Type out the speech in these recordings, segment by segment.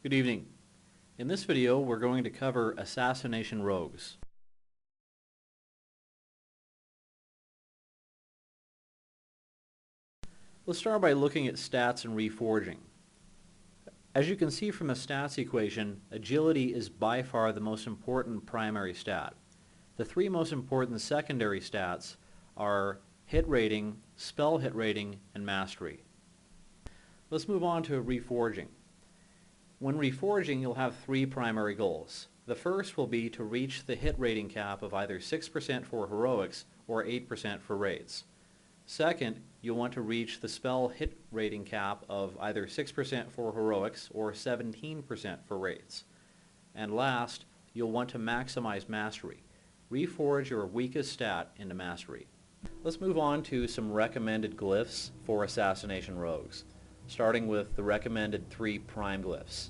Good evening. In this video, we're going to cover Assassination rogues. Let's start by looking at stats and reforging. As you can see from the stats equation, agility is by far the most important primary stat. The three most important secondary stats are hit rating, spell hit rating, and mastery. Let's move on to reforging. When reforging, you'll have three primary goals. The first will be to reach the hit rating cap of either 6% for heroics or 8% for raids. Second, you'll want to reach the spell hit rating cap of either 6% for heroics or 17% for raids. And last, you'll want to maximize mastery. Reforge your weakest stat into mastery. Let's move on to some recommended glyphs for Assassination rogues, starting with the recommended 3 prime glyphs.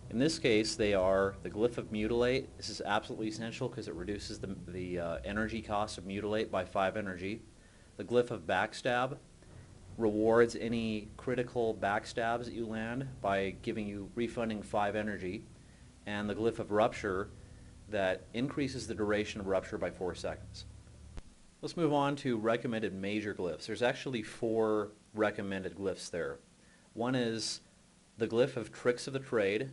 In this case, they are the glyph of Mutilate. This is absolutely essential because it reduces the energy cost of Mutilate by 5 energy. The glyph of Backstab rewards any critical backstabs that you land by refunding 5 energy. And the glyph of Rupture that increases the duration of Rupture by 4 seconds. Let's move on to recommended major glyphs. There's actually 4 recommended glyphs there. One is the glyph of Tricks of the Trade,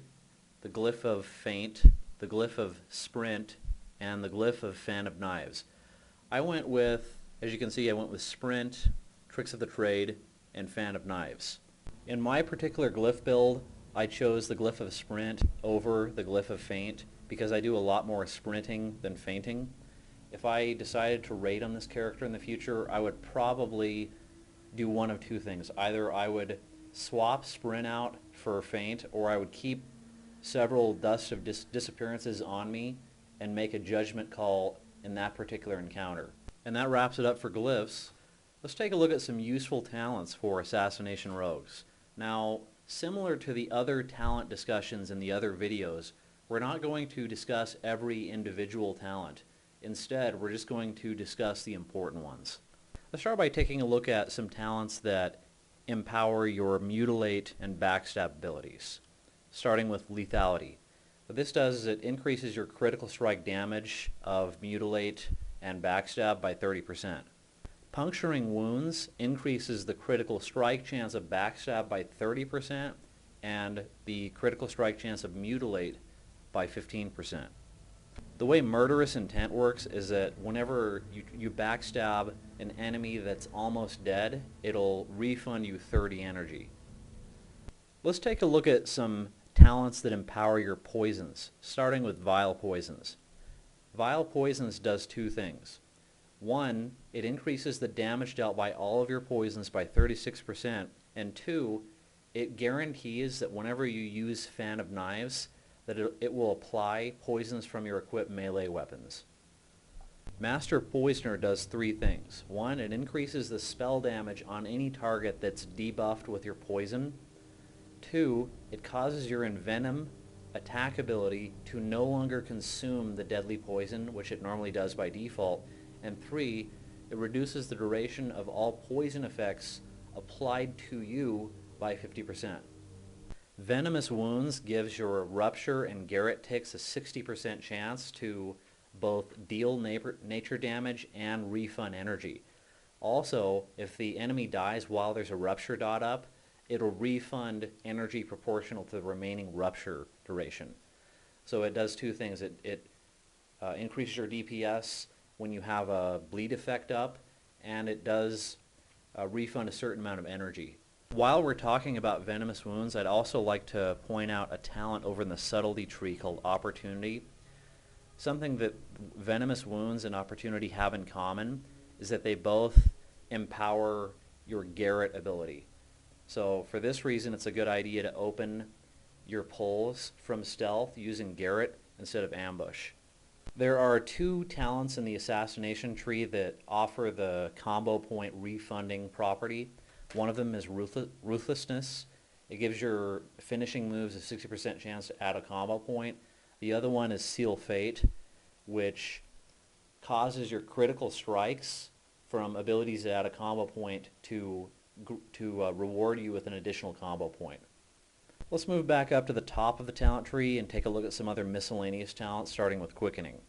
the glyph of Feint, the glyph of Sprint, and the glyph of Fan of Knives. As you can see, I went with Sprint, Tricks of the Trade, and Fan of Knives. In my particular glyph build, I chose the glyph of Sprint over the glyph of Feint because I do a lot more sprinting than feinting. If I decided to raid on this character in the future, I would probably do one of 2 things. Either I would swap Sprint out for Feint, or I would keep several Dust of Disappearances on me and make a judgment call in that particular encounter. And that wraps it up for glyphs. Let's take a look at some useful talents for Assassination rogues. Now, similar to the other talent discussions in the other videos, we're not going to discuss every individual talent. Instead, we're just going to discuss the important ones. Let's start by taking a look at some talents that empower your Mutilate and Backstab abilities, starting with Lethality. What this does is it increases your critical strike damage of Mutilate and Backstab by 30%. Puncturing Wounds increases the critical strike chance of Backstab by 30% and the critical strike chance of Mutilate by 15%. The way Murderous Intent works is that whenever you backstab an enemy that's almost dead, it'll refund you 30 energy. Let's take a look at some talents that empower your poisons, starting with Vile Poisons. Vile Poisons does 2 things. 1, it increases the damage dealt by all of your poisons by 36%, and 2, it guarantees that whenever you use Fan of Knives, that it will apply poisons from your equipped melee weapons. Master Poisoner does 3 things. 1, it increases the spell damage on any target that's debuffed with your poison. 2, it causes your Envenom attack ability to no longer consume the deadly poison, which it normally does by default. And 3, it reduces the duration of all poison effects applied to you by 50%. Venomous Wounds gives your Rupture and Garrett ticks a 60% chance to both deal nature damage and refund energy. Also, if the enemy dies while there's a Rupture dot up, it'll refund energy proportional to the remaining Rupture duration. So it does 2 things. It increases your DPS when you have a bleed effect up, and it does refund a certain amount of energy. While we're talking about Venomous Wounds, I'd also like to point out a talent over in the Subtlety tree called Opportunity. Something that Venomous Wounds and Opportunity have in common is that they both empower your Garrett ability. So for this reason, it's a good idea to open your pulls from stealth using Garrett instead of ambush. There are 2 talents in the Assassination tree that offer the combo point refunding property. One of them is Ruthlessness. It gives your finishing moves a 60% chance to add a combo point. The other one is Seal Fate, which causes your critical strikes from abilities that add a combo point to reward you with an additional combo point. Let's move back up to the top of the talent tree and take a look at some other miscellaneous talents, starting with quickening.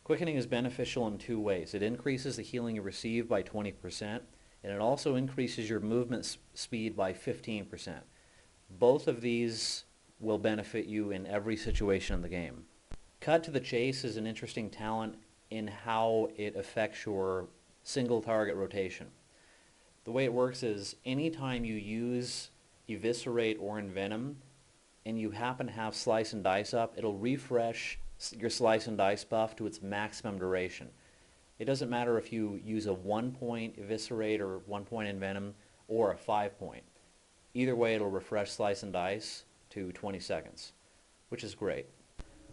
Quickening is beneficial in two ways. It increases the healing you receive by 20%, and it also increases your movement speed by 15%. Both of these will benefit you in every situation in the game. Cut to the chase is an interesting talent in how it affects your single target rotation. The way it works is anytime you use Eviscerate or Envenom and you happen to have Slice and Dice up, it'll refresh your Slice and Dice buff to its maximum duration. It doesn't matter if you use a 1-point Eviscerate or 1-point Envenom or a 5-point. Either way, it'll refresh Slice and Dice to 20 seconds, which is great.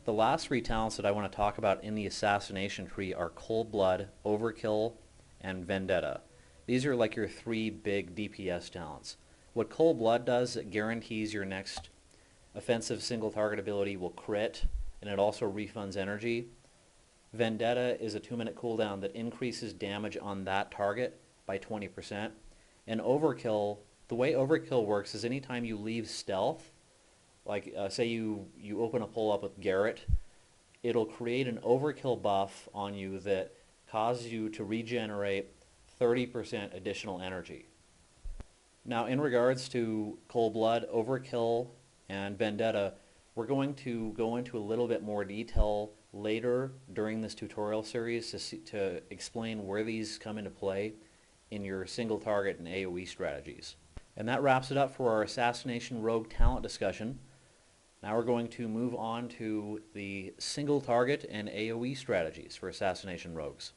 The last three talents that I want to talk about in the Assassination tree are Cold Blood, Overkill, and Vendetta. These are like your three big DPS talents. What Cold Blood does, it guarantees your next offensive single target ability will crit, and it also refunds energy. Vendetta is a 2-minute cooldown that increases damage on that target by 20%. And Overkill, the way Overkill works is anytime you leave stealth, like say you open a pull up with Garrett, it'll create an Overkill buff on you that causes you to regenerate 30% additional energy. Now in regards to Cold Blood, Overkill, and Vendetta, we're going to go into a little bit more detail later during this tutorial series to explain where these come into play in your single target and AoE strategies. And that wraps it up for our Assassination Rogue talent discussion. Now we're going to move on to the single target and AoE strategies for Assassination Rogues.